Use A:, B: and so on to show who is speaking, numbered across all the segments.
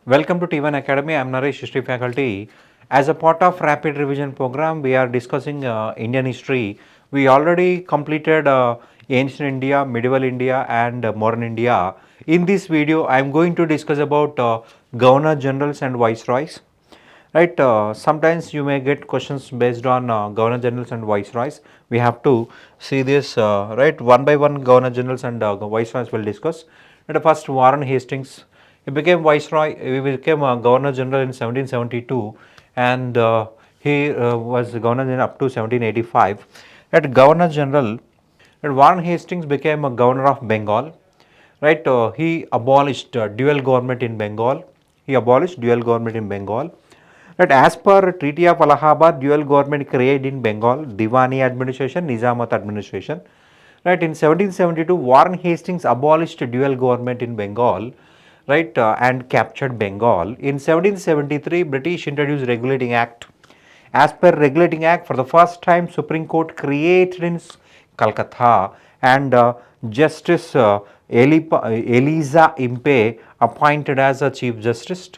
A: Welcome to T1 Academy. I am Naresh, history faculty. As a part of rapid revision program, we are discussing Indian history. We already completed ancient India, medieval India and modern India. In this video, I am going to discuss about governor generals and viceroys. Right, sometimes you may get questions based on governor generals and viceroys. We have to see this right one by one. Governor generals and viceroys will discuss. And first, Warren Hastings. He became viceroy. He became governor general in 1772, and he was governor general up to 1785. At governor general, Warren Hastings became a governor of Bengal. Right, he abolished dual government in Bengal. He abolished dual government in Bengal. Right, as per Treaty of Allahabad, dual government created in Bengal, Diwani administration, Nizamat administration. Right, in 1772, Warren Hastings abolished dual government in Bengal, right, and captured Bengal. In 1773, British introduced Regulating Act. As per Regulating Act, for the first time, Supreme Court created in Calcutta, and Justice Eliza Impe appointed as a Chief Justice.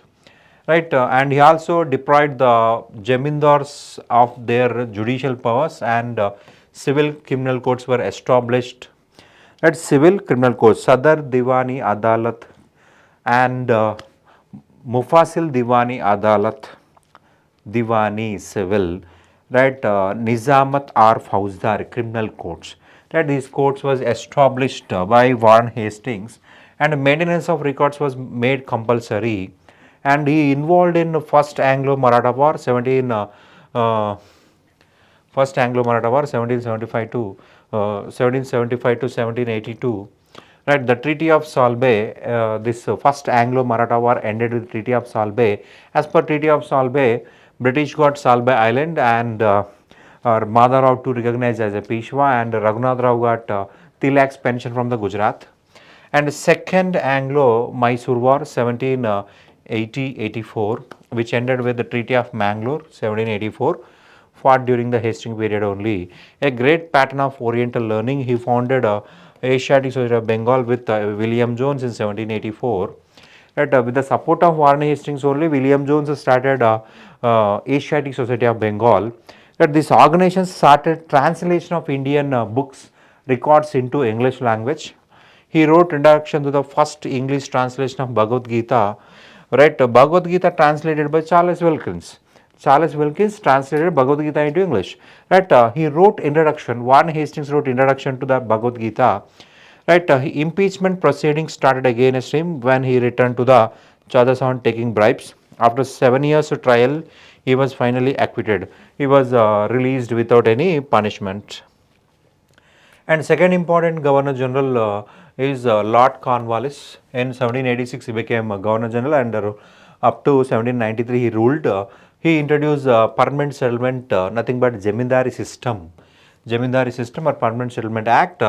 A: Right, and he also deprived the Jamindars of their judicial powers, and civil criminal courts were established. Right, civil criminal courts, Sadar Diwani Adalat and Mufasil Diwani Adalat, Diwani civil, right, Nizamat or Fauzdar criminal courts. Right, these courts was established by Warren Hastings, and maintenance of records was made compulsory. And he involved in first Anglo-Maratha War, first Anglo-Maratha War 1775 to 1775 to 1782. Right, the Treaty of Solbay, this first Anglo-Maratha War ended with Treaty of Solbay. As per Treaty of Solbay, British got Solbay Island and Madhav to recognize as a Peshwa, and Raghunath Rao got Tilak's pension from the Gujarat. And second Anglo-Mysore War 1780-84, which ended with the Treaty of Mangalore 1784, fought during the Hastings period only. A great pattern of Oriental learning, he founded Asiatic Society of Bengal with William Jones in 1784. Right, with the support of Warren Hastings only, William Jones started Asiatic Society of Bengal. That this organization started translation of Indian books, records into English language. He wrote introduction to the first English translation of Bhagavad Gita. Right, Bhagavad Gita translated by Charles Wilkins. Charles Wilkins translated Bhagavad Gita into English. Right, he wrote introduction. Warren Hastings wrote introduction to the Bhagavad Gita. Right, impeachment proceedings started against him when he returned to the Chadasan taking bribes. After 7 years of trial, he was finally acquitted. He was released without any punishment. And second important governor general is Lord Cornwallis. In 1786, he became governor general, and up to 1793, he ruled. He introduced permanent settlement, nothing but Jamindari system. Jamindari system or Permanent Settlement Act.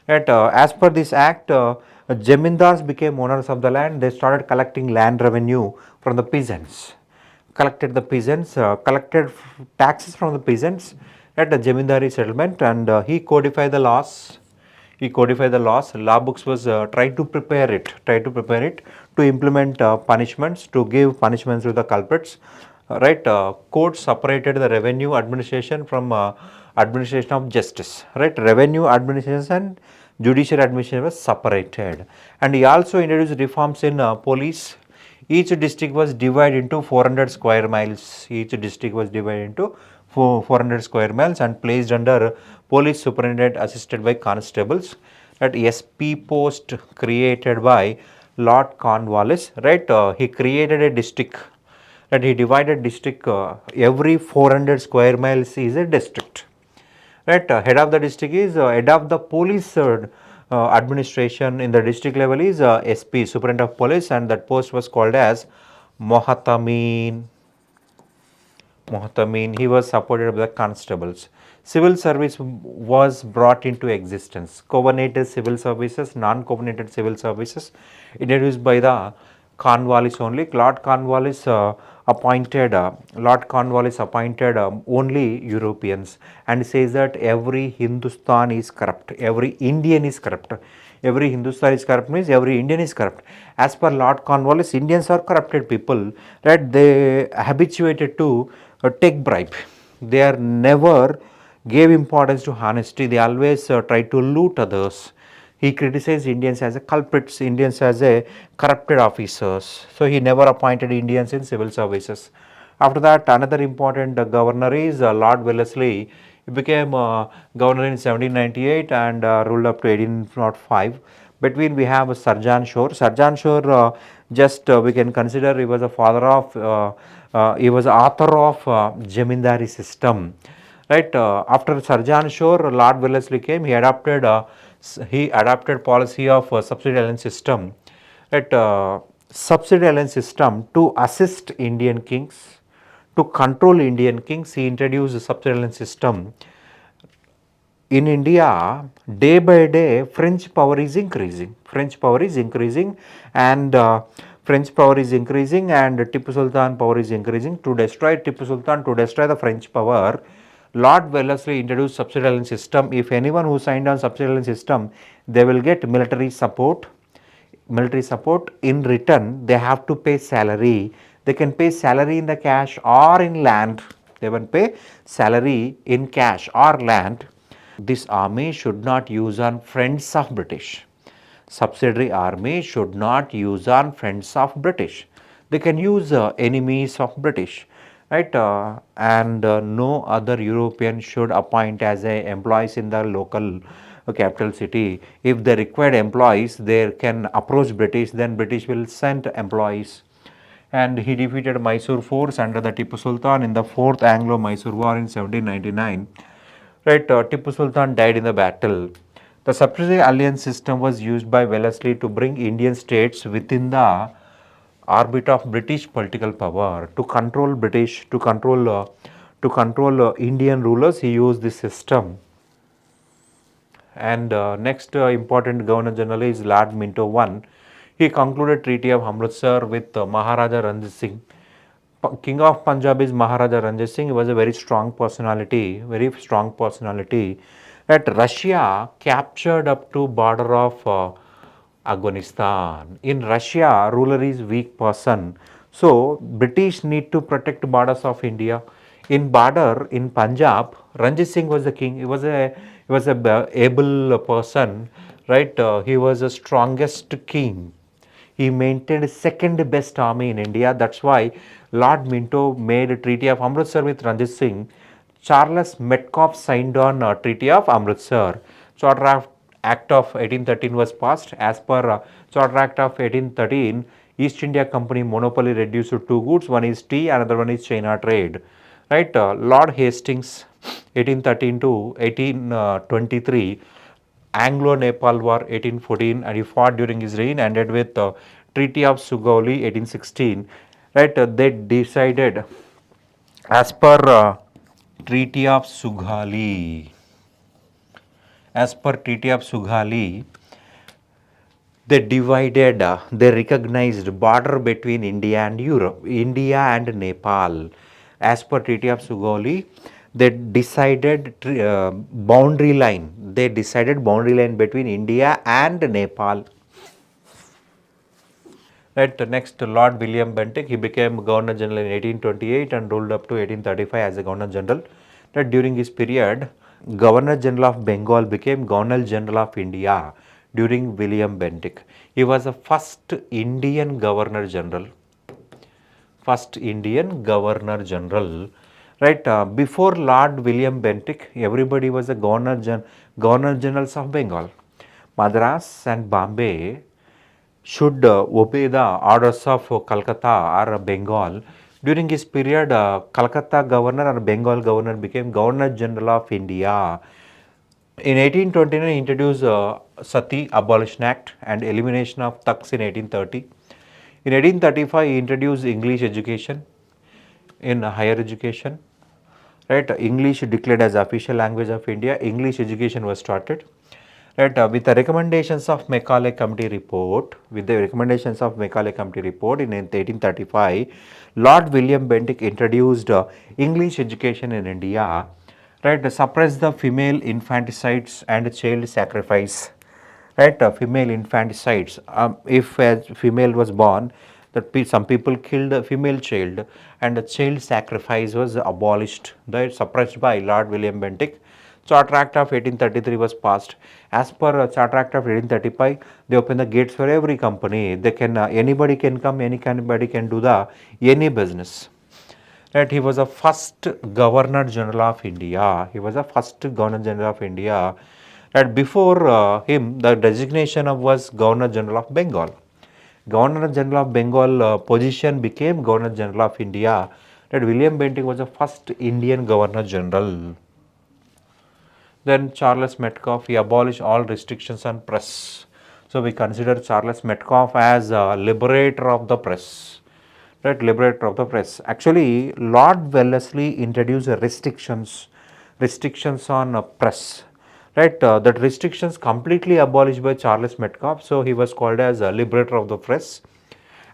A: As per this act, Jamindars became owners of the land. They started collecting land revenue from the peasants. Collected taxes from the peasants at the Jamindari settlement, and he codified the laws. Law books was tried to prepare it to implement punishments, to give punishments to the culprits. Right, courts separated the revenue administration from administration of justice. Right, revenue administration and judicial administration was separated, and he also introduced reforms in police. Each district was divided into 400 square miles. Each district was divided into 400 square miles and placed under police superintendent assisted by constables. At SP post created by Lord Cornwallis. Right, he created a district. That he divided district, every 400 square miles is a district. Right, head of the district is head of the police administration in the district level is SP, Superintendent of Police, and that post was called as Mohatameen. He was supported by the constables. Civil service was brought into existence. Covenanted civil services, non-covenanted civil services, introduced by the Cornwallis only. Lord Cornwallis Lord Cornwallis appointed only Europeans and says that every Hindustan is corrupt, every Indian is corrupt. Every Hindustan is corrupt means every Indian is corrupt. As per Lord Cornwallis, Indians are corrupted people, right? They habituated to take bribe. They are never gave importance to honesty. They always try to loot others. He criticized Indians as a culprits, Indians as a corrupted officers. So he never appointed Indians in civil services. After that, another important governor is Lord Wellesley. He became governor in 1798 and ruled up to 1805. Between we have Sarjan Shore. Sarjan Shore, we can consider he was a father of, he was author of Jamindari system. Right, after Sarjan Shore, Lord Wellesley came. He adopted policy of subsidy alliance system. Right, subsidy alliance system to assist Indian kings, to control Indian kings. He introduced a subsidy alliance system. In India, day by day, French power is increasing. French power is increasing, and French power is increasing, and Tipu Sultan power is increasing. To destroy Tipu Sultan, to destroy the French power, Lord Wellesley introduced subsidy alliance system. If anyone who signed on subsidy alliance system, they will get military support. Military support. In return, they have to pay salary. They can pay salary in the cash or in land. They will pay salary in cash or land. This army should not use on friends of British. Subsidiary army should not use on friends of British. They can use enemies of British, right? No other European should appoint as a employees in the local capital city. If they required employees, they can approach British. Then British will send employees. And he defeated Mysore force under the Tipu Sultan in the 4th Anglo-Mysore War in 1799. Right, Tipu Sultan died in the battle. The subsidiary alliance system was used by Wellesley to bring Indian states within the orbit of British political power. To control British, to control Indian rulers, he used this system. And next important Governor General is Lord Minto I. He concluded Treaty of Amritsar with Maharaja Ranjit Singh. King of Punjab is Maharaja Ranjit Singh. He was a very strong personality, That Russia captured up to border of Afghanistan. In Russia, ruler is weak person. So British need to protect borders of India. In border in Punjab, Ranjit Singh was the king. He was a able person, right? He was the strongest king. He maintained second best army in India. That's why Lord Minto made a Treaty of Amritsar with Ranjit Singh. Charles Metcalfe signed on Treaty of Amritsar. Charter Act of 1813 was passed. As per Charter Act of 1813, East India Company monopoly reduced to two goods. One is tea, another one is China trade. Right, Lord Hastings, 1813 to 1823. Anglo-Nepal War 1814, and he fought during his reign, ended with Treaty of Sugauli 1816. Right, they decided as per Treaty of Sugauli. As per Treaty of Sugauli, they divided, they recognized border between India and Europe, India and Nepal. As per Treaty of Sugauli, they decided boundary line. They decided boundary line between India and Nepal. Right, next Lord William Bentinck, he became Governor General in 1828 and ruled up to 1835 as a Governor General. That during his period, Governor General of Bengal became Governor General of India during William Bentinck. He was the first Indian Governor General. First Indian Governor General. Right, before Lord William Bentinck, everybody was a Governor Generals of Bengal. Madras and Bombay should obey the orders of Calcutta or Bengal. During his period, Calcutta governor or Bengal governor became Governor General of India. In 1829, he introduced Sati Abolition Act and elimination of thugs in 1830. In 1835, he introduced English education in higher education. Right, English declared as official language of India. English education was started. Right, with the recommendations of Macaulay Committee report, in 1835, Lord William Bentinck introduced English education in India, right, suppressed the female infanticides and child sacrifice, right, female infanticides. If a female was born, some people killed a female child, and the child sacrifice was abolished, right, suppressed by Lord William Bentinck. Charter Act of 1833 was passed. As per Charter Act of 1835, they open the gates for every company. They can anybody can come, anybody can do the any business. Right, he was the first Governor General of India. He was the first Governor General of India. Right, before him, the designation of was Governor General of Bengal. Governor General of Bengal position became Governor General of India. That William Bentinck was the first Indian Governor General. Then Charles Metcalfe, he abolished all restrictions on press. So we consider Charles Metcalfe as a liberator of the press. Right, liberator of the press. Actually, Lord Wellesley introduced restrictions on press. Right, that restrictions completely abolished by Charles Metcalfe. So he was called as a liberator of the press.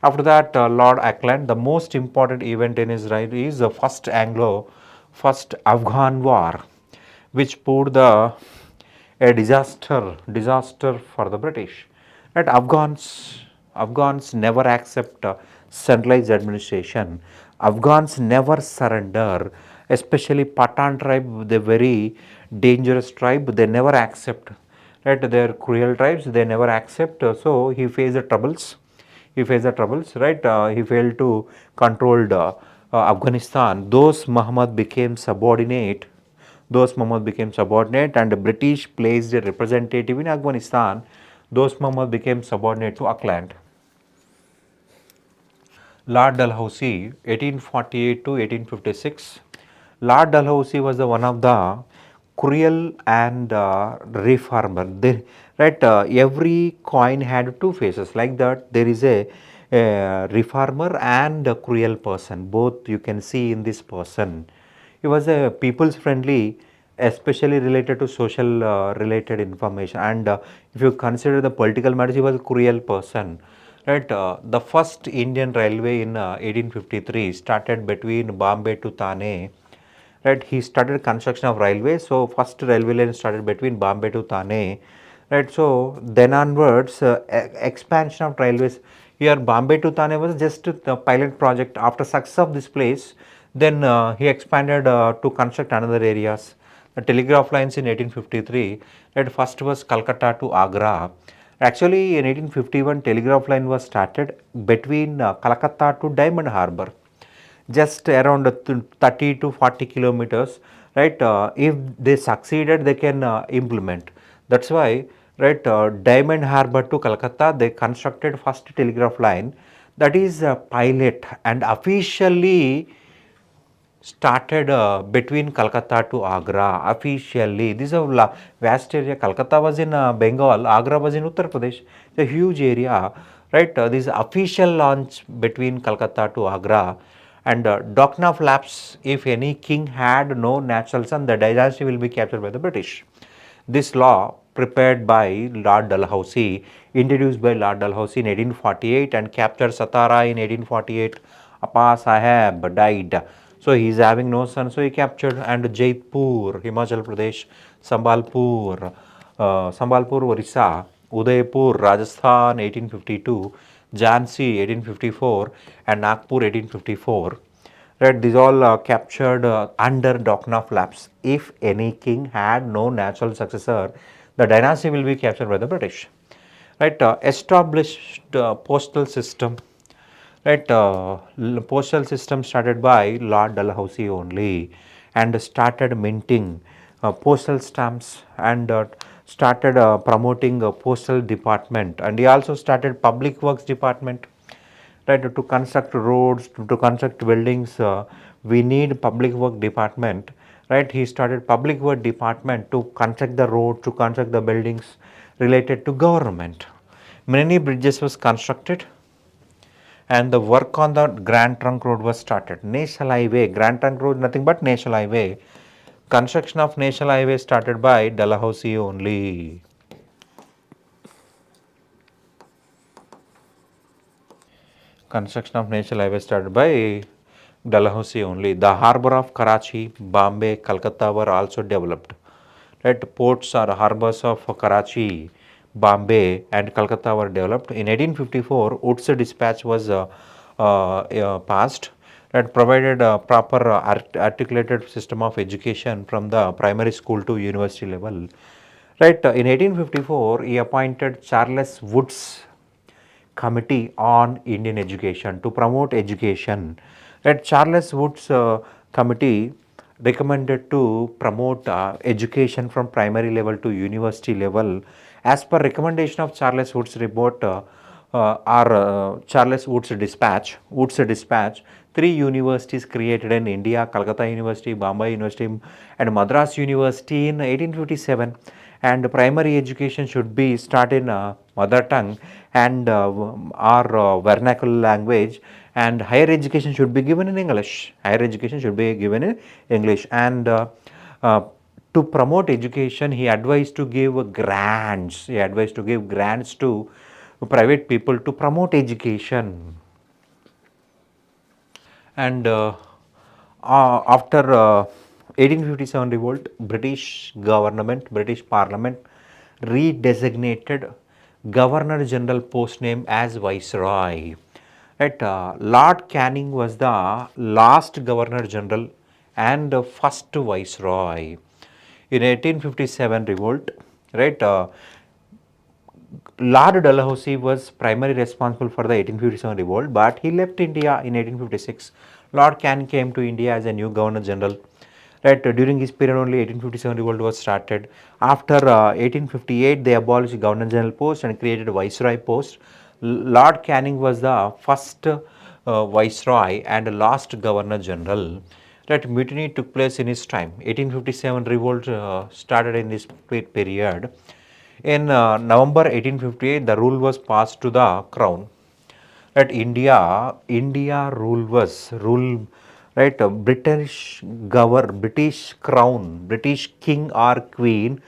A: After that, Lord Auckland, the most important event in his life is the first Afghan war, which proved a disaster for the British. Right, Afghans never accept centralized administration. Afghans never surrender, especially Pathan tribe, the very dangerous tribe. They never accept. Right, they are cruel tribes. They never accept. So he faced the troubles. Right. He failed to control Afghanistan. Those Muhammad became subordinate, and the British placed a representative in Afghanistan. Those Muhammad became subordinate to Auckland. Lord Dalhousie, 1848 to 1856. Lord Dalhousie was one of the cruel and reformer. Right, every coin had two faces. Like that, there is a reformer and a cruel person. Both you can see in this person. He was a people's friendly, especially related to social related information. And if you consider the political matters, he was a cruel person. Right, the first Indian railway in 1853 started between Bombay to Thane. Right, he started construction of railway. So first railway line started between Bombay to Thane. Right, so then onwards, expansion of railways. Here Bombay to Thane was just the pilot project. After success of this place, then he expanded to construct another areas. The telegraph lines in 1853. Right, first was Calcutta to Agra. Actually, in 1851, telegraph line was started between Calcutta to Diamond Harbour, just around 30 to 40 kilometers. Right, if they succeeded, they can implement. That's why, right, Diamond Harbour to Calcutta, they constructed first telegraph line. That is pilot and officially started between Calcutta to Agra officially. This is a vast area. Calcutta was in Bengal, Agra was in Uttar Pradesh. It's a huge area, right? This official launch between Calcutta to Agra. And doctrine of lapse, if any king had no natural son, the dynasty will be captured by the British. This law, prepared by Lord Dalhousie, introduced by Lord Dalhousie in 1848 and captured Satara in 1848. Appa Sahib died. So he is having no son, so he captured. And Jaipur, Himachal Pradesh, Sambalpur, Orissa, Udaipur, Rajasthan, 1852, Jhansi, 1854, and Nagpur, 1854. Right, these all captured under doctrine of lapse. If any king had no natural successor, the dynasty will be captured by the British. Right, established postal system. Right, postal system started by Lord Dalhousie only, and started minting postal stamps, and started promoting a postal department, and he also started public works department. Right, to construct roads, to construct buildings, we need public work department. Right, he started public work department to construct the road, to construct the buildings related to government. Many bridges was constructed, and the work on the Grand Trunk Road was started. National Highway, Grand Trunk Road, nothing but National Highway. Construction of National Highway started by Dalhousie only. Construction of national highway started by Dalhousie only. The harbour of Karachi, Bombay, Calcutta were also developed. Right, ports or harbours of Karachi, Bombay and Calcutta were developed. In 1854, Wood's dispatch was passed that provided a proper articulated system of education from the primary school to university level. Right, in 1854, he appointed Charles Wood's Committee on Indian Education to promote education. Right, Charles Wood's committee recommended to promote education from primary level to university level. As per recommendation of Charles Wood's report Charles Wood's dispatch, three universities created in India: Calcutta University, Bombay University, and Madras University in 1857. And primary education should be started in mother tongue and our vernacular language, and higher education should be given in English. Higher education should be given in English. And uh, to promote education, he advised to give grants. He advised to give grants to private people to promote education. And after 1857 revolt, British government, British Parliament redesignated Governor General post name as Viceroy. Right, Lord Canning was the last Governor General and first Viceroy. In 1857 revolt, right, Lord Dalhousie was primarily responsible for the 1857 revolt, but he left India in 1856. Lord Canning came to India as a new Governor General. Right, during his period only 1857 revolt was started. After 1858, they abolished Governor General post and created Viceroy post. Lord Canning was the first Viceroy and last Governor General. That mutiny took place in his time. 1857 revolt started in this period. In November 1858, the rule was passed to the crown. At India rule was rule, right? British crown, British king or queen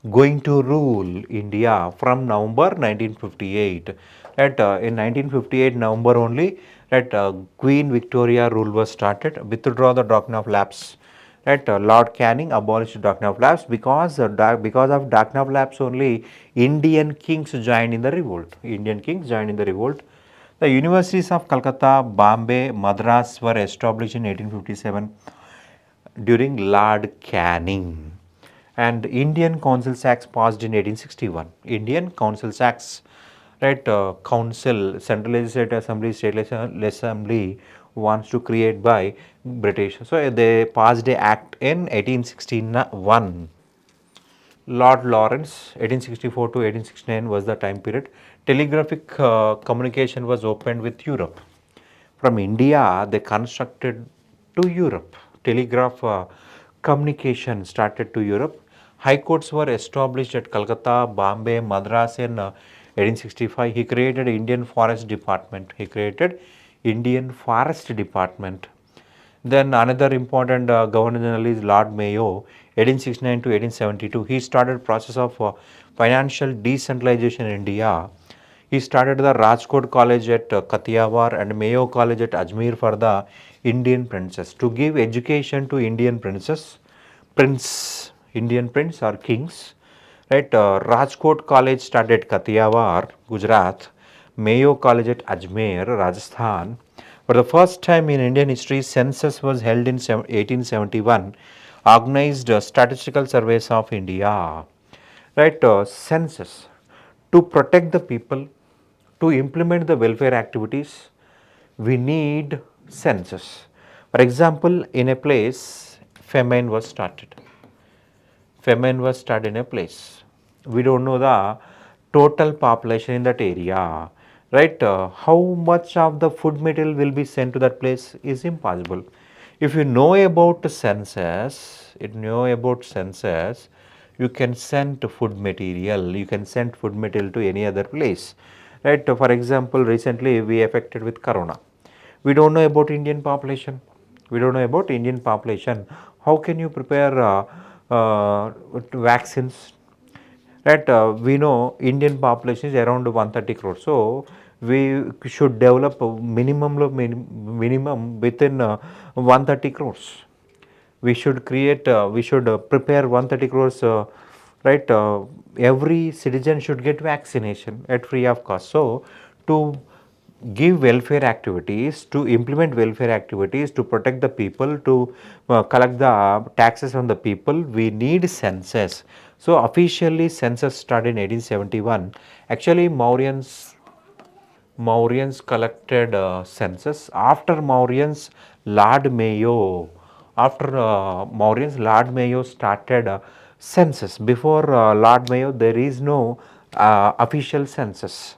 A: going to rule India from November 1958. At in 1958 November only, that Queen Victoria rule was started. Withdraw the doctrine of lapse. Right, Lord Canning abolished doctrine of lapse because of doctrine of lapse only Indian kings joined in the revolt. Indian kings joined in the revolt. The universities of Calcutta, Bombay, Madras were established in 1857 during Lord Canning. And Indian Council Acts passed in 1861. Indian Council Acts, right? Council, Central Legislative Assembly, State Legislative Assembly wants to create by British. So they passed a act in 1861. Lord Lawrence, 1864 to 1869 was the time period. Telegraphic communication was opened with Europe. From India, they constructed to Europe. Telegraph communication started to Europe. High courts were established at Calcutta, Bombay, Madras in 1865. He created Indian Forest Department. Then another important Governor General is Lord Mayo, 1869 to 1872. He started process of financial decentralization in India. He started the Rajkot College at Kathiawar and Mayo College at Ajmer for the Indian princes to give education to Indian Indian prince or kings. Right, Rajkot College started at Kathiawar, Gujarat. Mayo College at Ajmer, Rajasthan. For the first time in Indian history, census was held in 1871, organized statistical surveys of India. Right, census to protect the people, to implement the welfare activities, we need census. For example, in a place, famine was started. Famine was started in a place. We don't know the total population in that area, right? How much of the food material will be sent to that place is impossible. If you know about census, you can send food material. You can send food material to any other place, right? For example, recently we affected with corona. We don't know about Indian population. How can you prepare vaccines? Right, we know Indian population is around 130 crores. So we should develop a minimum within 130 crores. We should create, we should prepare 130 crores, right? Every citizen should get vaccination at free of cost. So, to give welfare activities, to implement welfare activities, to protect the people, to collect the taxes from the people, we need census. So, officially census started in 1871. Actually, Mauryans collected census. After Mauryans, Lord Mayo. After Mauryans, Lord Mayo started census. Before Lord Mayo, there is no official census.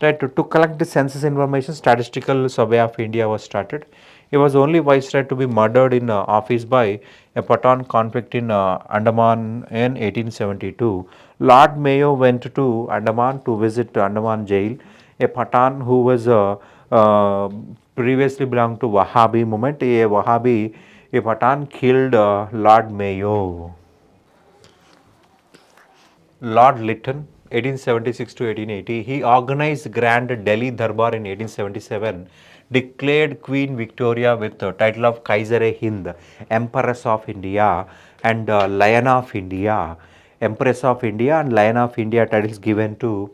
A: Right, to collect the census information, Statistical Survey of India was started. He was only viceroy to be murdered in office by a Pathan conflict in Andaman in 1872. Lord Mayo went to Andaman to visit Andaman jail. A Pathan who was previously belonged to Wahhabi movement, a Pathan killed Lord Mayo. Lord Lytton, 1876 to 1880, he organized Grand Delhi Darbar in 1877, declared Queen Victoria with the title of Kaiser-e-Hind, Empress of India and Lion of India. Empress of India and Lion of India titles given to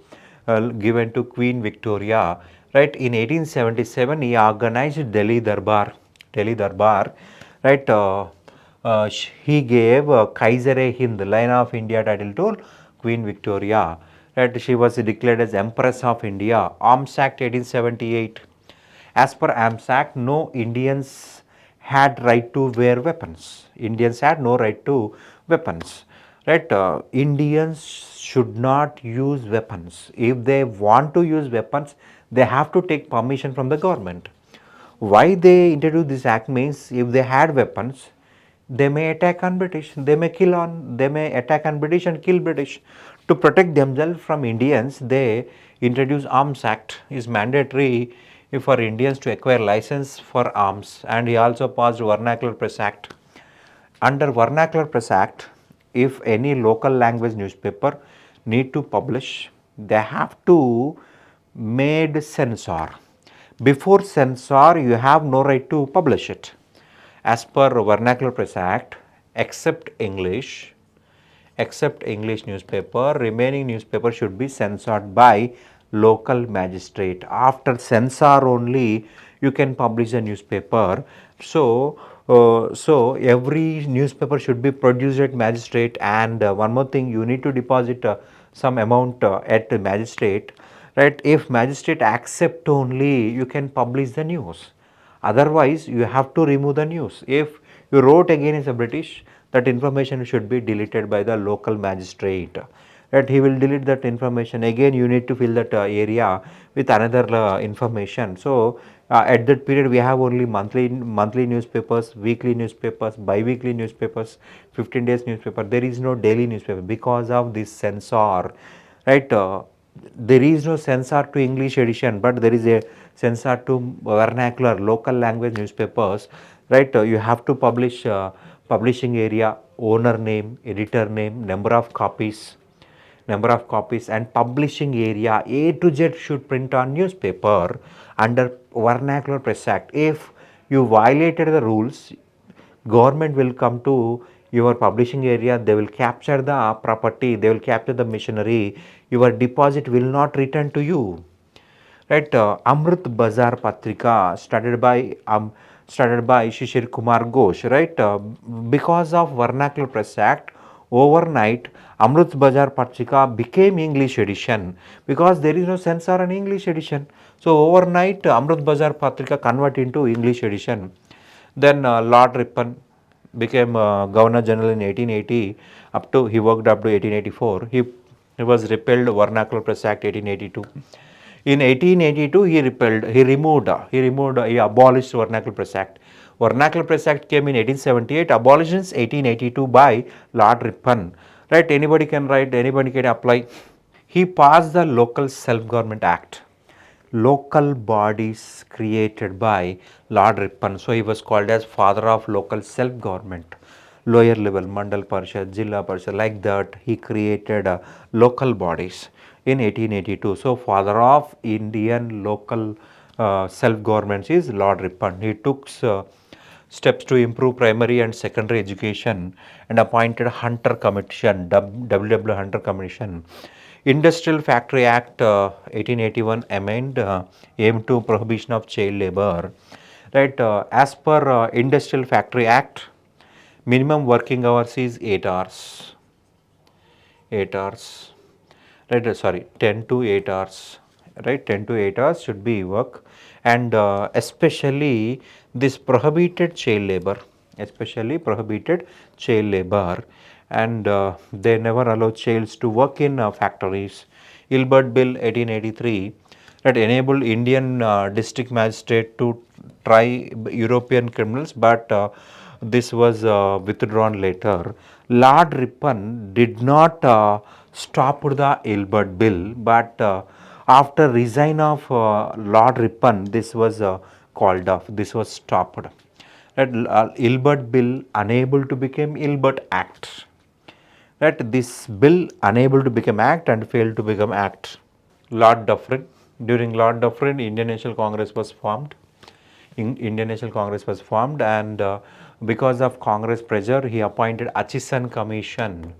A: Queen Victoria. Right, in 1877, he organized Delhi Darbar. Right. He gave Kaiser-e-Hind, Lion of India title to Queen Victoria. Right, she was declared as Empress of India. Arms Act 1878. As per Arms Act, no Indians had right to wear weapons. Indians had no right to weapons. Right, Indians should not use weapons. If they want to use weapons, they have to take permission from the government. Why they introduced this act means if they had weapons, they may attack on British, they may attack on British and kill British. To protect themselves from Indians, they introduced Arms Act is mandatory for Indians to acquire license for arms, and he also passed Vernacular Press Act. Under Vernacular Press Act, if any local language newspaper need to publish, they have to made censor. Before censor, you have no right to publish it. As per Vernacular Press Act, except English newspaper, remaining newspaper should be censored by local magistrate. After censor only you can publish a newspaper. So every newspaper should be produced at magistrate, and one more thing, you need to deposit some amount at the magistrate. Right, if magistrate accept only you can publish the news. Otherwise, you have to remove the news. If you wrote against the British, that information should be deleted by the local magistrate. Right, he will delete that information. Again, you need to fill that area with another information. So, at that period, we have only monthly newspapers, weekly newspapers, bi-weekly newspapers, 15 days newspaper. There is no daily newspaper because of this censor. Right. There is no censor to English edition, but there is a censor to vernacular local language newspapers. Right, you have to publish publishing area, owner name, editor name, number of copies, and publishing area. A to Z should print on newspaper under Vernacular Press Act. If you violated the rules, government will come to your publishing area, they will capture the property, they will capture the machinery, your deposit will not return to you. Right, Amrit Bazar Patrika started by Shishir Kumar Ghosh. Right, because of Vernacular Press Act, overnight Amrit Bazar Patrika became English edition because there is no censor on English edition. So overnight Amrit Bazar Patrika converted into English edition. Then Lord Ripon became Governor General in 1880. He worked up to 1884. He was repealed Vernacular Press Act 1882. In 1882, he abolished Vernacular Press Act. Vernacular Press Act came in 1878, abolitions 1882 by Lord Ripon. Right, anybody can write, anybody can apply. He passed the Local Self-Government Act. Local bodies created by Lord Ripon. So he was called as father of local self-government. Lower level, Mandal Parishad, Jilla Parishad, like that he created local bodies. in 1882. So father of Indian local self-governments is Lord Ripon. He took steps to improve primary and secondary education and appointed Hunter Commission, W. Hunter Commission. Industrial Factory Act 1881 amend aimed to prohibition of child labor. Right, as per Industrial Factory Act, minimum working hours is 8 hours. 8 hours. Right, sorry, 10 to 8 hours. Right, 10 to 8 hours should be work, and especially this prohibited child labor, especially prohibited child labor, and they never allow childs to work in factories. Ilbert Bill 1883 that enabled Indian district magistrate to try European criminals, but this was withdrawn later. Lord Ripon did not stop the Ilbert Bill, but after resign of Lord Ripon, this was called off. This was stopped. That Ilbert Bill unable to become Ilbert Act. That this bill unable to become Act and failed to become Act. Lord Dufferin. During Lord Dufferin, Indian National Congress was formed. Indian National Congress was formed, and because of Congress pressure, he appointed Atchison Commission.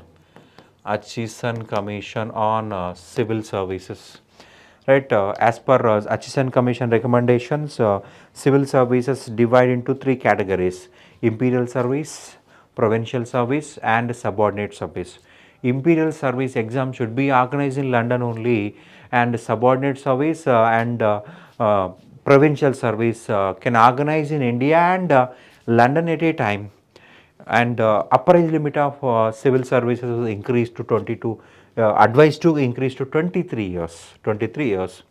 A: Atchison Commission on Civil Services. Right, as per Atchison Commission recommendations, civil services divide into three categories: imperial service, provincial service, and subordinate service. Imperial service exam should be organized in London only, and subordinate service and provincial service can organize in India and London at a time. And upper age limit of civil services was increased to 22, advised to increase to 23 years. 23 years.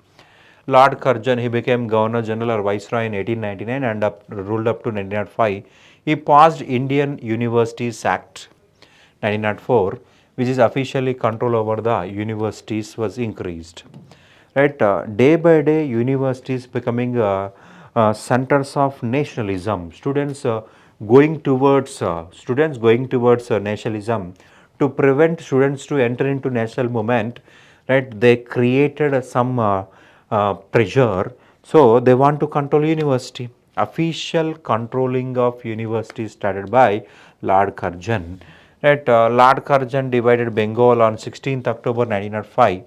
A: Lord Curzon, he became Governor General or Viceroy in 1899 and ruled up to 1905. He passed Indian Universities Act 1904, which is officially control over the universities was increased. Right, day by day universities becoming centers of nationalism. Students going towards nationalism. To prevent students to enter into national movement, right, they created some pressure. So they want to control university. Official controlling of university started by Lord Curzon. Right, Lord Curzon divided Bengal on 16th October 1905.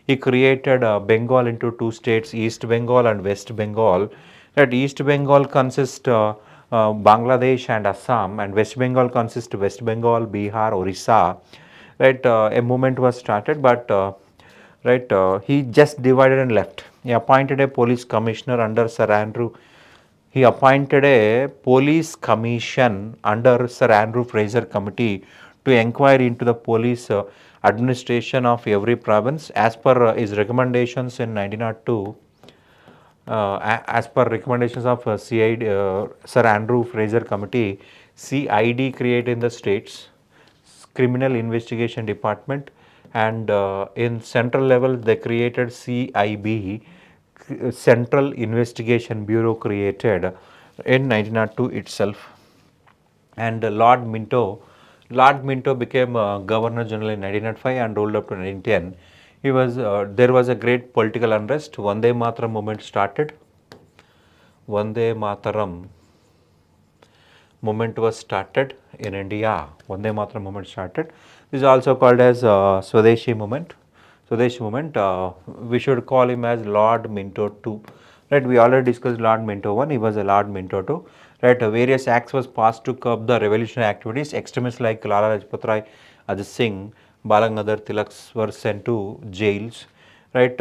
A: He created Bengal into two states, East Bengal and West Bengal. That East Bengal consists Bangladesh and Assam, and West Bengal consists West Bengal, Bihar, Orissa. Right, a movement was started, but he just divided and left. He appointed a police commissioner under Sir Andrew. He appointed a police commission under Sir Andrew Fraser Committee to inquire into the police administration of every province as per his recommendations in 1902. As per recommendations of Sir Andrew Fraser Committee, CID created in the states, Criminal Investigation Department, and in central level they created CIB, Central Investigation Bureau, created in 1902 itself. And Lord Minto became Governor General in 1905 and ruled up to 1910. He was there was a great political unrest. Vande Mataram movement started. Vande Mataram movement was started in India. Vande Mataram movement started. This is also called as Swadeshi movement. Swadeshi movement. We should call him as Lord Minto II. Right, we already discussed Lord Minto I. He was a Lord Minto II. Right, various acts was passed to curb the revolutionary activities. Extremists like Lala Lajpat Rai, Ajit Singh, Balangadar Tilaks were sent to jails. Right,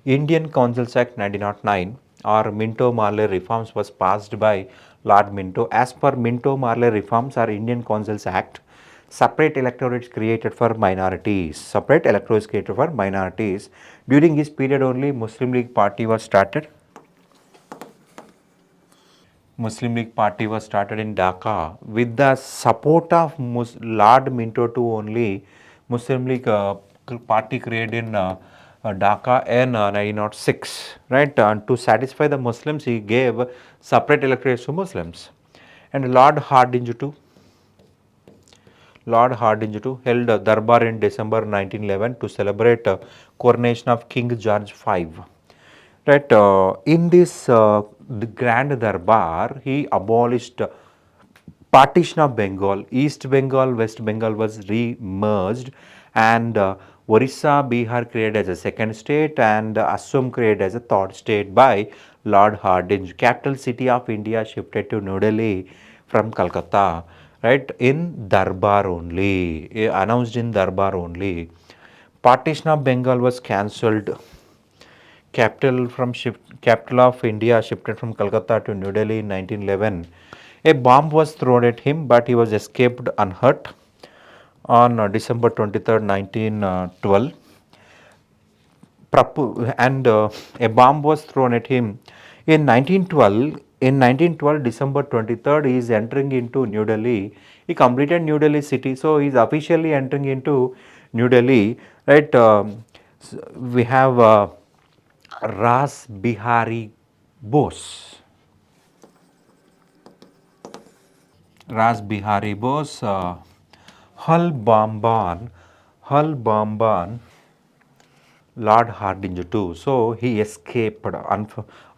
A: Indian Councils Act 1909 or Minto-Marley reforms was passed by Lord Minto. As per Minto-Marley reforms or Indian Councils Act, separate electorates created for minorities. Separate electorates created for minorities. During this period only Muslim League Party was started. Muslim League Party was started in Dhaka with the support of Lord Minto II only. Muslim League Party created in Dhaka in 1906, right? And to satisfy the Muslims, he gave separate electorates to Muslims. And Lord Hardinge too. Lord Hardinge too held a darbar in December 1911 to celebrate coronation of King George V. Right, in this the Grand Darbar, he abolished partition of Bengal. East Bengal, West Bengal was re-merged, and Orissa, Bihar created as a second state, and Assam created as a third state by Lord Hardinge. Capital city of India shifted to New Delhi from Calcutta, right, in Darbar only, announced in Darbar only. Partition of Bengal was cancelled. Capital of India shifted from Calcutta to New Delhi in 1911. A bomb was thrown at him, but he was escaped unhurt on December 23rd, 1912. And a bomb was thrown at him in 1912. In 1912, December 23rd, he is entering into New Delhi. He completed New Delhi city, so he is officially entering into New Delhi. Right? We have Ras Bihari Bose. Ras Bihari Bose, Hull Bomban, Lord Hardinge too. So he escaped.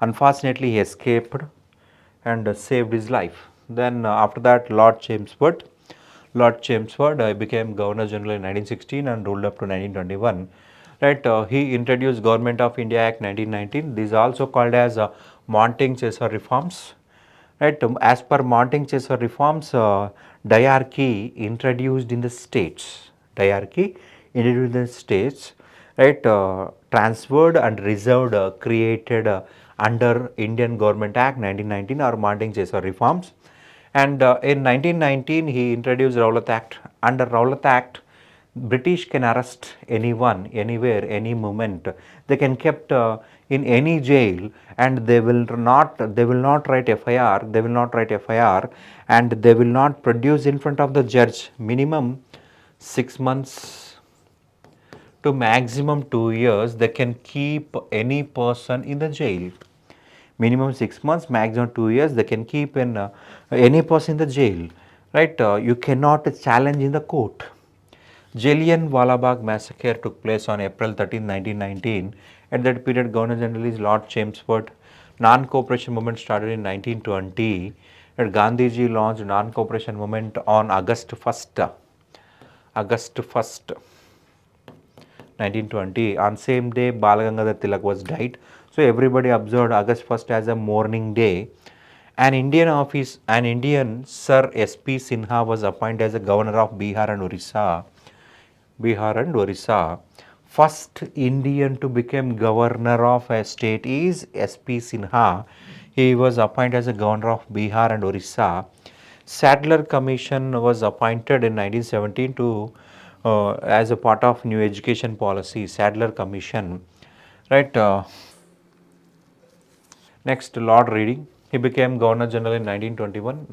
A: Unfortunately, he escaped and saved his life. Then after that, Lord Chelmsford became Governor General in 1916 and ruled up to 1921. Right, he introduced Government of India Act 1919. This is also called as Montague-Chesser reforms. Right, as per Montague-Chesser reforms, diarchy introduced in the states. Diarchy introduced in the states, right, transferred and reserved, created under Indian Government Act 1919 or Montague-Chesser reforms. And in 1919, he introduced Rowlatt Act. Under Rowlatt Act, British can arrest anyone, anywhere, any moment. They can kept in any jail, and they will not write FIR. They will not write FIR, and they will not produce in front of the judge. Minimum 6 months to maximum 2 years. They can keep any person in the jail. Minimum 6 months, maximum 2 years. They can keep in any person in the jail. Right? You cannot challenge in the court. Jallianwala Bagh massacre took place on April 13, 1919. At that period, Governor General is Lord Chelmsford. Non-cooperation movement started in 1920. And Gandhiji launched non-cooperation movement on August 1st. August 1st, 1920. On same day, Balagangadhar Tilak was died. So everybody observed August 1st as a mourning day. An Indian Sir S.P. Sinha was appointed as a governor of Bihar and Orissa. First Indian to become governor of a state is S.P. Sinha. He was appointed as a governor of Bihar and Orissa. Sadler Commission was appointed in 1917 to as a part of new education policy. Sadler Commission, right? Next, Lord Reading. He became Governor General in 1921.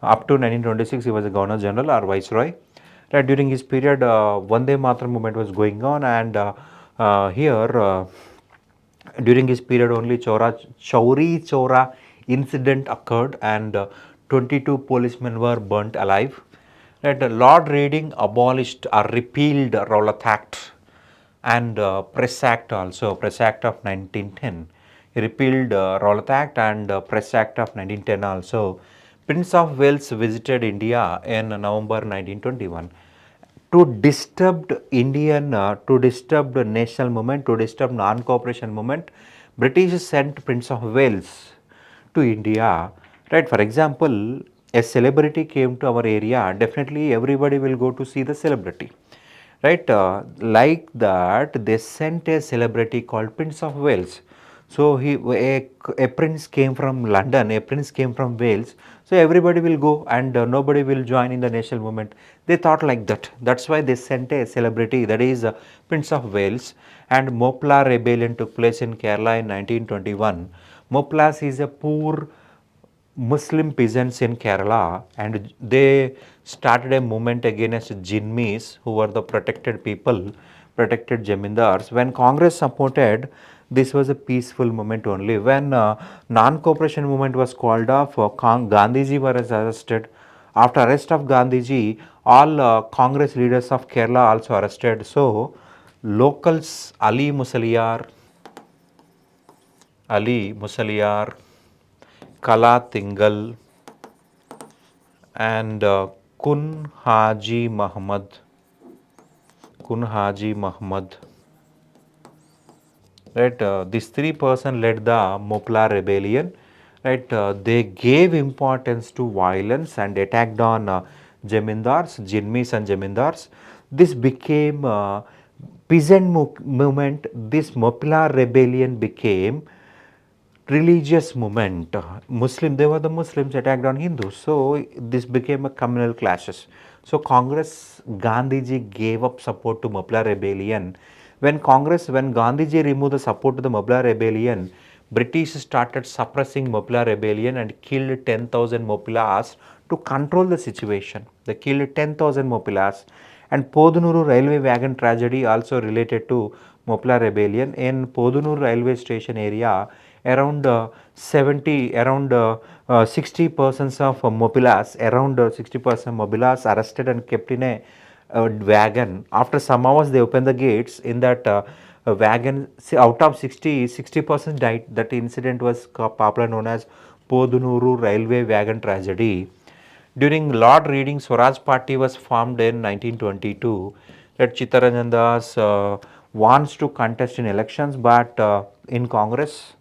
A: Up to 1926, he was a Governor General or Viceroy. Right, during his period, Vande Mataram movement was going on, and here during his period only Chauri Chora incident occurred, and 22 policemen were burnt alive. Right, Lord Reading abolished or repealed Rowlatt Act and Press Act also, Press Act of 1910. He repealed Rowlatt Act and Press Act of 1910 also. Prince of Wales visited India in November 1921 to disturb the national movement, to disturb non-cooperation movement. British sent Prince of Wales to India. Right? For example, a celebrity came to our area. Definitely, everybody will go to see the celebrity. Right? Like that, they sent a celebrity called Prince of Wales. So a prince came from London, a prince came from Wales. So everybody will go, and nobody will join in the national movement. They thought like that. That's why they sent a celebrity, that is Prince of Wales. And Mopla rebellion took place in Kerala in 1921. Moplas is a poor Muslim peasants in Kerala, and they started a movement against Jinmis, who were the protected people, protected Jamindars. When Congress supported, this was a peaceful movement only. When non-cooperation movement was called off, Gandhiji was arrested. After arrest of Gandhiji, All Congress leaders of Kerala also arrested. So locals Ali Musaliyar, Kala Tingal, and Kun Haji Muhammad. Right, these three person led the Mopla rebellion. Right, they gave importance to violence and attacked on Jamindars, Jinmis and Jamindars. This became peasant movement. This Mopla rebellion became religious movement. They were the Muslims attacked on Hindus. So this became a communal clashes. So Congress, Gandhiji gave up support to Mopla rebellion. When Gandhiji removed the support to the Mopla rebellion, British started suppressing Mopla rebellion and killed 10,000 Moplas to control the situation. They killed 10,000 Moplas. And Podunuru railway wagon tragedy also related to Mopla rebellion. In Podunuru railway station area, around 60 persons of Mopilas, around 60% Mopilas arrested and kept in a wagon. After some hours, they opened the gates. In that wagon, out of 60% died. That incident was popular known as Podunuru railway wagon tragedy. During Lord Reading, Swaraj Party was formed in 1922. That Chittaranjan Das wants to contest in elections, but in Congress,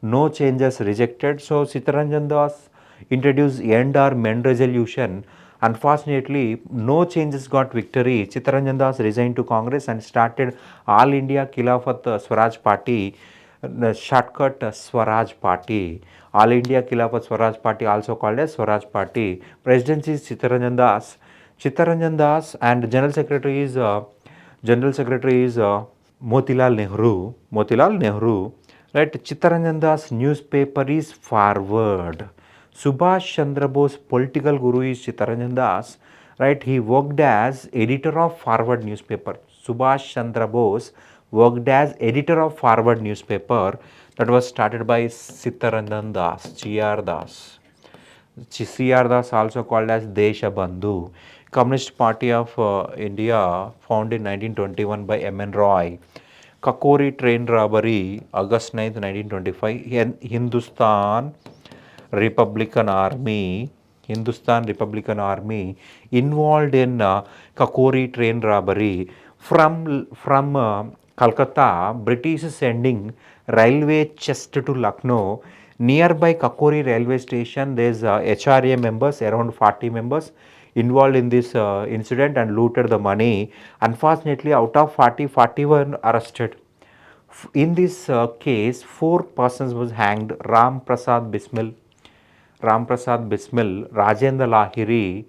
A: no changes rejected. So Chittaranjan Das introduced End or Mend resolution. Unfortunately, no changes got victory. Chittaranjan Das resigned to Congress and started All India Khilafat Swaraj Party, shortcut Swaraj Party. All India Khilafat Swaraj Party, also called as Swaraj Party. Presidency is Chittaranjan Das. Chittaranjan Das and General Secretary is Motilal Nehru. Motilal Nehru. Right, Chittaranjan Das newspaper is Forward. Subhash Chandra Bose political guru is Chittaranjan Das. Right, he worked as editor of Forward newspaper. Subhash Chandra Bose worked as editor of Forward newspaper that was started by Chittaranjan Das, C.R. Das. C.R. Das also called as Deshabandhu. Communist Party of India founded in 1921 by M.N. Roy. Kakori train robbery, August 9th, 1925. Republican Army involved in Kakori train robbery. From Calcutta, British sending railway chest to Lucknow. Nearby Kakori railway station, there is HRA members, around 40 members involved in this incident and looted the money. Unfortunately, out of 40, 40 were arrested. In this case, 4 persons was hanged: Ram Prasad Bismil, Rajendra Lahiri,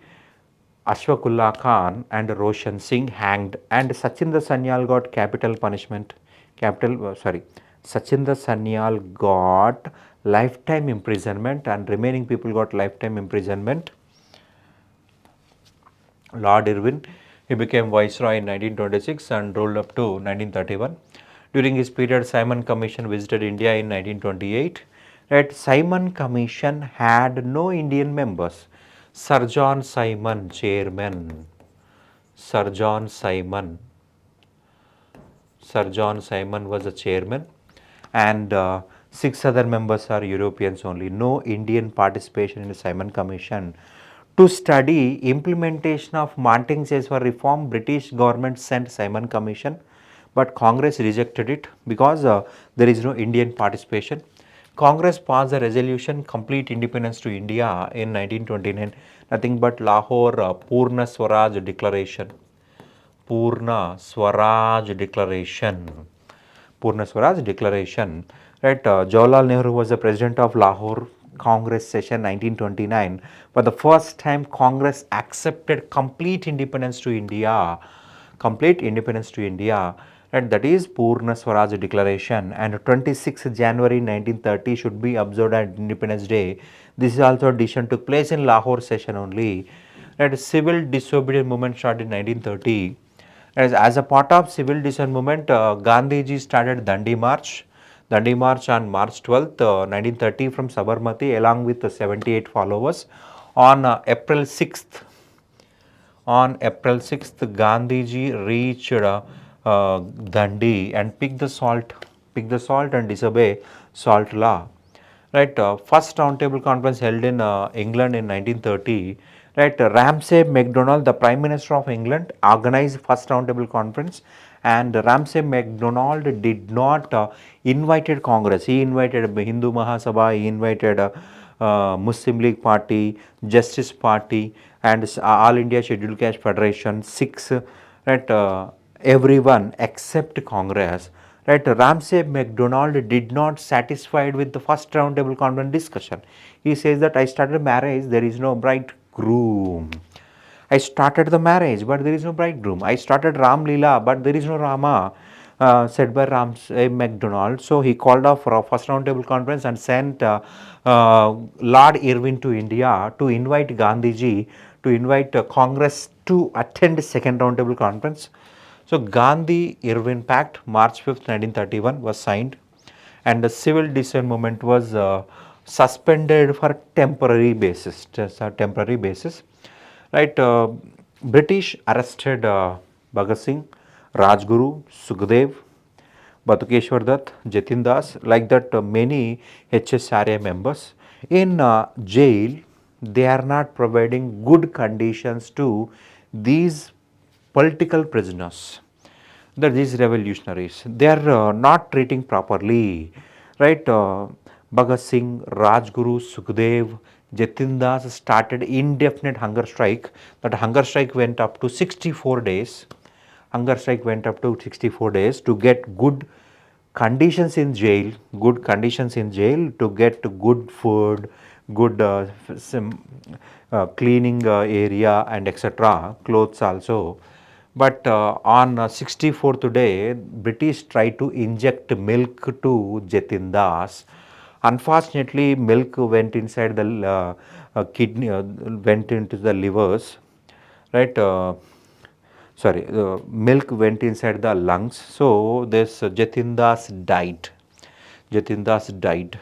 A: Ashfaqulla Khan and Roshan Singh hanged, and Sachindra Sanyal got capital punishment. Sachindra Sanyal got lifetime imprisonment and remaining people got lifetime imprisonment. Lord Irwin, he became Viceroy in 1926 and ruled up to 1931. During his period, Simon Commission visited India in 1928. Right, Simon Commission had no Indian members. Sir John Simon, chairman. Sir John Simon was a chairman, and 6 other members are Europeans only. No Indian participation in the Simon Commission. To study implementation of Montague's for reform, British government sent Simon Commission, but Congress rejected it because there is no Indian participation. Congress passed a resolution, complete independence to India in 1929, nothing but Lahore Purna Swaraj Declaration. Purna Swaraj Declaration. Right, Jawaharlal Nehru was the president of Lahore Congress session 1929. For the first time, Congress accepted complete independence to India. And that is Purna Swaraj Declaration, and 26th January 1930 should be observed as Independence Day. This is also a decision took place in Lahore session only. Right, civil disobedience movement started in 1930. As a part of civil disobedience movement, Gandhiji started Dandi March on March 12th, 1930 from Sabarmati along with 78 followers. On April 6th, On April 6th, Gandhiji reached Dundee and picked the salt and disobey salt law. Right, first roundtable conference held in England in 1930. Right, Ramsay MacDonald, the Prime Minister of England, organized first roundtable conference, and Ramsay MacDonald did not invited Congress. He invited Hindu Mahasabha, he invited Muslim League Party, Justice Party, and All India Scheduled Caste Federation, six, right, everyone except Congress. Right, Ramsay MacDonald did not satisfied with the first roundtable conference discussion. He says that I started marriage, there is no bridegroom. I started the marriage, but there is no bridegroom. I started Ram Leela, but there is no Rama, said by Ramsay MacDonald. So he called off for a first roundtable conference and sent Lord Irwin to India to invite Gandhiji, to invite Congress to attend second roundtable conference. So Gandhi-Irwin Pact, March 5th, 1931 was signed, and the civil dissent movement was suspended for temporary basis, just a temporary basis. Right, British arrested Bhagat Singh, Rajguru, Sukhdev, Batukeshwar Dutt, Jatin Das, like that many HSRA members. In jail, they are not providing good conditions to these political prisoners, that these revolutionaries, they are not treating properly. Right, Bhagat Singh, Rajguru, Sukhdev, Jatin Das started indefinite hunger strike. That hunger strike went up to 64 days. Hunger strike went up to 64 days to get good conditions in jail, to get good food, good cleaning area and etc., clothes also. But on 64th day, British tried to inject milk to Jatin Das. Unfortunately, milk went inside the kidney, went into the livers, right? Sorry, milk went inside the lungs. So this Jatin Das died. Jatin Das died.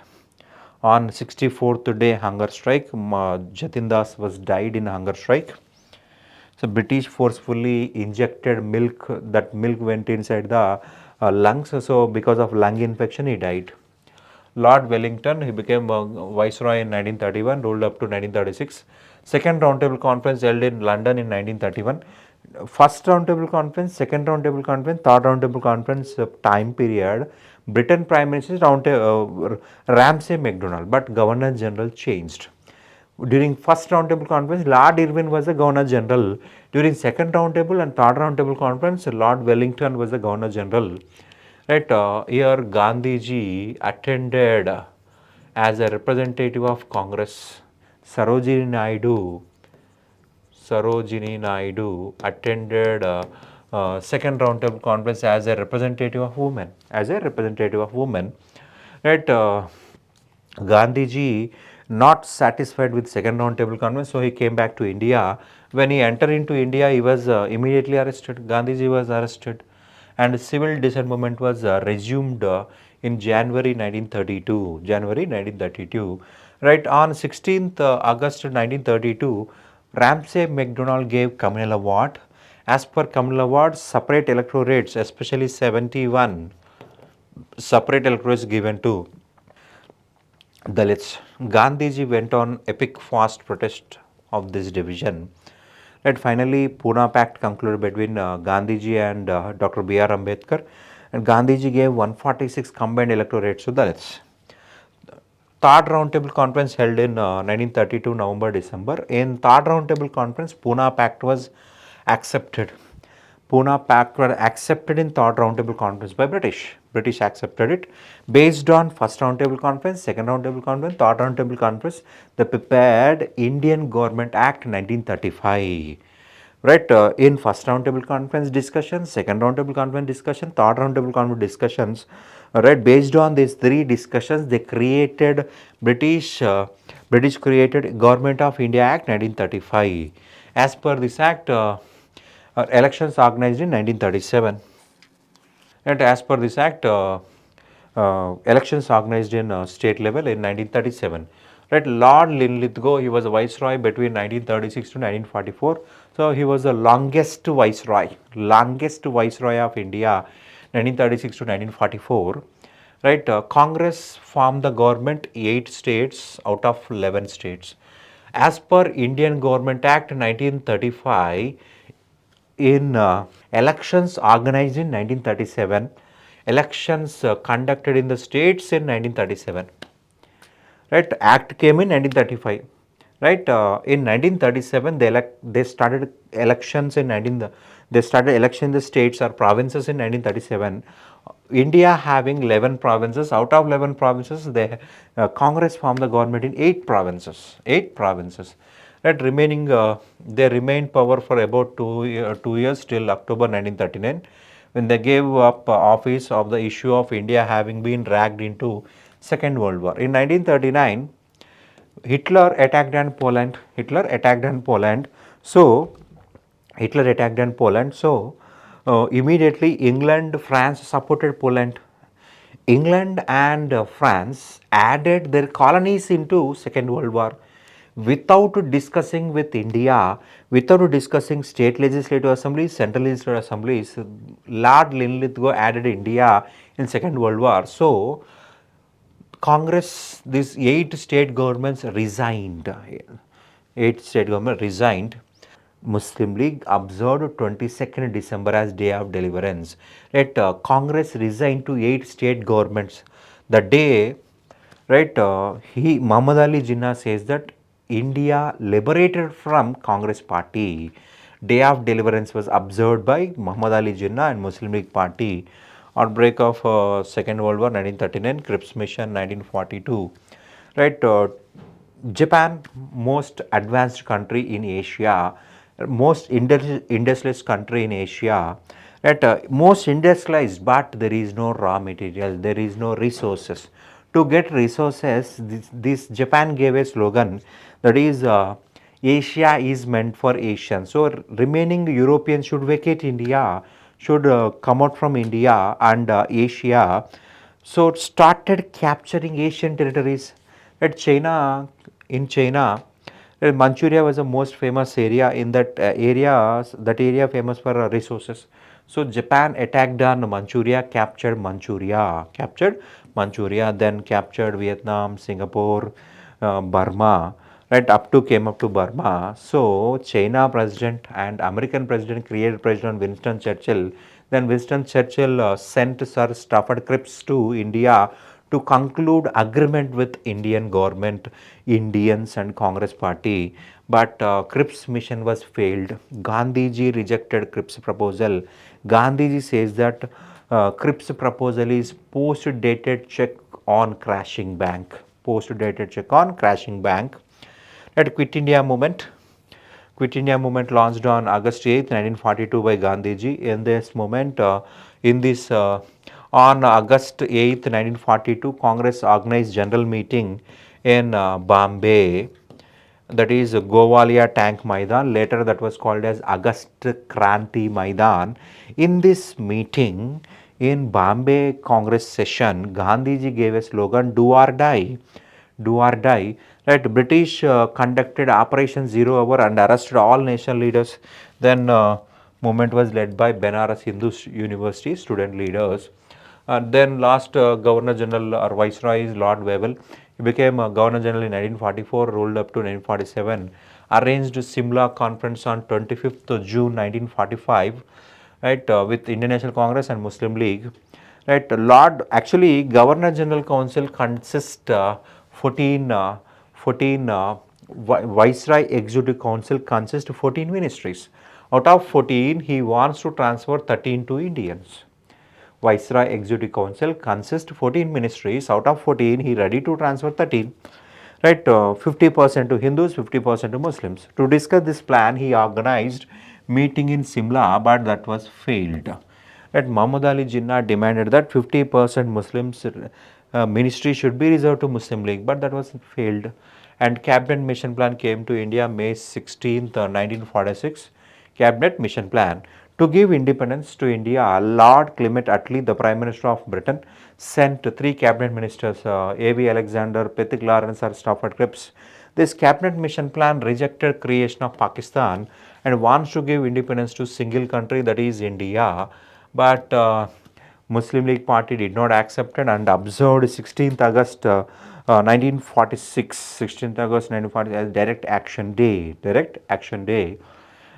A: On 64th day hunger strike, Jatin Das was died in hunger strike. So British forcefully injected milk, that milk went inside the lungs. So because of lung infection, he died. Lord Wellington, he became Viceroy in 1931, ruled up to 1936. Second Roundtable Conference held in London in 1931. First Roundtable Conference, Second Roundtable Conference, Third Roundtable Conference time period, Britain Prime Minister Ramsay MacDonald, but Governor General changed. During first roundtable conference, Lord Irwin was the Governor General. During second roundtable and third roundtable conference, Lord Wellington was the Governor General. Right, here Gandhiji attended as a representative of Congress. Sarojini Naidu attended second roundtable conference as a representative of women. Right, Gandhiji not satisfied with second roundtable conference, so he came back to India. When he entered into India, he was immediately arrested. Gandhiji was arrested, and civil dissent movement was resumed in January 1932. Right, on 16th August 1932, Ramsay MacDonald gave Communal Award. As per Communal Award, separate electorates, especially 71 separate electorates given to Dalits. Gandhiji went on epic fast protest of this division. Right, finally, Pune Pact concluded between Gandhiji and Dr. B.R. Ambedkar, and Gandhiji gave 146 combined electorates to Dalits. Third Roundtable Conference held in 1932 November-December. In Third Roundtable Conference, Pune Pact was accepted. Pune Pact were accepted in Third Roundtable Conference by British. British accepted it based on First Roundtable Conference, Second Roundtable Conference, Third Roundtable Conference. They prepared Indian Government Act 1935. Right, in First Roundtable Conference discussion, Second Roundtable Conference discussion, Third Roundtable Conference discussions. Right, based on these three discussions, they created British created Government of India Act 1935. As per this act, elections organized in 1937. And as per this act, elections organized in state level in 1937. Right, Lord Linlithgow, he was a viceroy between 1936 to 1944. So he was the longest viceroy of India, 1936 to 1944. Right, Congress formed the government 8 states out of 11 states. As per Indian Government Act 1935, in elections organized in 1937, elections conducted in the states in 1937. Right, act came in 1935. Right, in 1937 they started elections in 19 they started election in the states or provinces in 1937. India having 11 provinces, out of 11 provinces they Congress formed the government in 8 provinces. Right, remaining they remained power for about 2 years till October 1939, when they gave up office of the issue of India having been dragged into Second World War. In 1939, Hitler attacked on Poland. So Hitler attacked on Poland. So immediately England, France supported Poland. England and France added their colonies into Second World War without discussing with India, without discussing state legislative assemblies, central legislative assemblies. Lord Linlithgow added India in Second World War. So Congress, these 8 state governments resigned. 8 state government resigned. Muslim League observed 22nd December as day of deliverance. Right, Congress resigned to 8 state governments. The day, right, Muhammad Ali Jinnah says that India liberated from Congress party. Day of deliverance was observed by Muhammad Ali Jinnah and Muslim League party. Outbreak of Second World War 1939, Cripps Mission 1942. Right, Japan, most advanced country in Asia, most industrialized country in Asia, right, most industrialized, but there is no raw material, there is no resources. To get resources, this Japan gave a slogan that is Asia is meant for Asians. So remaining Europeans should vacate India, should come out from India and Asia. So it started capturing Asian territories. At China, in China, Manchuria was the most famous area in that area famous for resources. So Japan attacked on Manchuria, captured Manchuria, then captured Vietnam, Singapore, Burma, right, came up to Burma. So China president and American president created President Winston Churchill. Then Winston Churchill sent Sir Stafford Cripps to India to conclude agreement with Indian government, Indians and Congress party. But Cripps mission was failed. Gandhiji rejected Cripps proposal. Gandhiji says that Cripps proposal is post-dated check on crashing bank. Post-dated check on crashing bank. At Quit India movement. Quit India movement launched on August 8, 1942 by Gandhiji. In this movement, on August 8, 1942, Congress organized general meeting in Bombay, that is Gowalia Tank Maidan. Later that was called as August Kranti Maidan. In this meeting, in Bombay Congress session, Gandhiji gave a slogan, do or die. Do or die. Right, British conducted Operation Zero Hour and arrested all national leaders. Then movement was led by Benares Hindu University student leaders. Then last Governor General or Viceroy is Lord Wavell. He became Governor General in 1944, ruled up to 1947. Arranged Simla Conference on 25th June 1945, right, with Indian National Congress and Muslim League. Right, actually Governor General Council consists 14 Viceroy Executive Council consists of 14 ministries. Out of 14, he wants to transfer 13 to Indians. Viceroy Executive Council consists 14 ministries. Out of 14, he ready to transfer 13. Right, 50% to Hindus, 50% to Muslims. To discuss this plan, he organized meeting in Simla, but that was failed. Right, Muhammad Ali Jinnah demanded that 50% Muslims ministry should be reserved to Muslim League, but that was failed. And cabinet mission plan came to India May 16th, 1946. Cabinet mission plan To give independence to India, Lord Clement Attlee, the Prime Minister of Britain, sent three cabinet ministers, A.V. Alexander, Pethick Lawrence, and Stafford Cripps. This cabinet mission plan rejected creation of Pakistan and wants to give independence to single country, that is India. But Muslim League Party did not accept it and observed 16th August 1946, 16th August 1940 as Direct Action Day. Direct Action Day.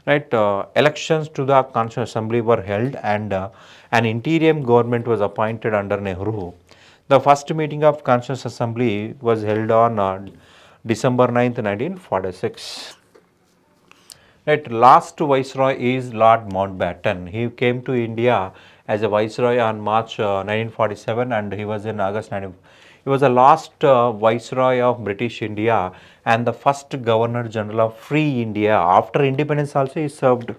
A: Right, elections to the Constituent Assembly were held and an interim government was appointed under Nehru. The first meeting of Constituent Assembly was held on December 9th, 1946. Right, last Viceroy is Lord Mountbatten. He came to India as a Viceroy on March 1947 and he was in August 19. He was the last Viceroy of British India and the first Governor General of Free India. After independence also he served.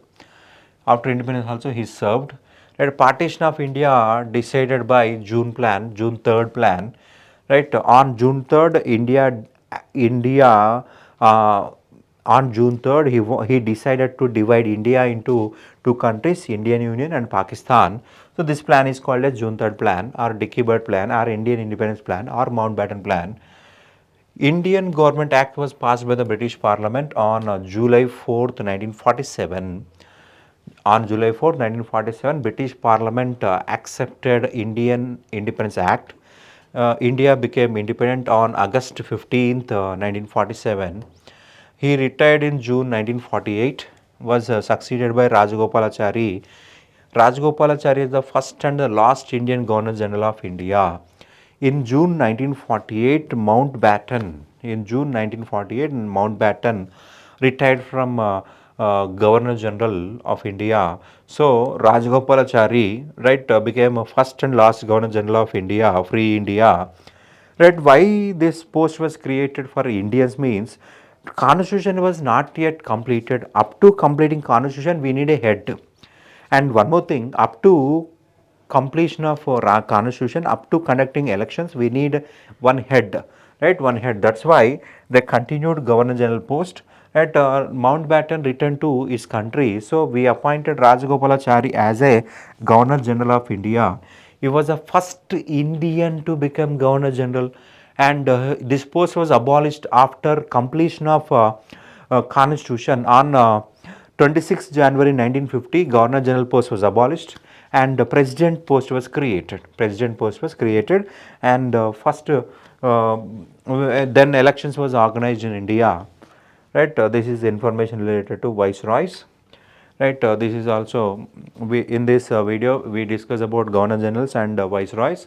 A: After independence also he served. Right, partition of India decided by June 3rd plan. Right, on June 3rd, India on June 3rd, he decided to divide India into two countries, Indian Union and Pakistan. So, this plan is called as June 3rd plan or Dickey Bird plan or Indian Independence plan or Mountbatten plan. Indian Government Act was passed by the British Parliament on July 4th, 1947. On July 4th, 1947, British Parliament accepted Indian Independence Act. India became independent on August 15th, 1947. He retired in June 1948, was succeeded by Rajagopalachari. Rajagopalachari is the first and the last Indian Governor General of India. In June 1948, Mountbatten retired from Governor General of India. So Rajagopalachari, right, became first and last Governor General of India, Free India. Right, why this post was created for Indians means constitution was not yet completed. Up to completing constitution, we need a head. And one more thing, up to completion of constitution, up to conducting elections, we need one head, right? One head. That's why they continued Governor General post. At Mountbatten returned to his country, so we appointed Rajagopalachari as a Governor General of India. He was the first Indian to become Governor General, and this post was abolished after completion of Constitution on 26 January 1950. Governor General post was abolished and the President post was created. President post was created, and then elections was organized in India. Right, this is information related to Viceroys. Right, this is also in this video we discuss about Governor Generals and Viceroys.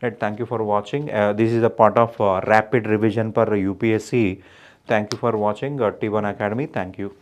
A: Right, thank you for watching. This is a part of rapid revision per UPSC. Thank you for watching T1 Academy. Thank you.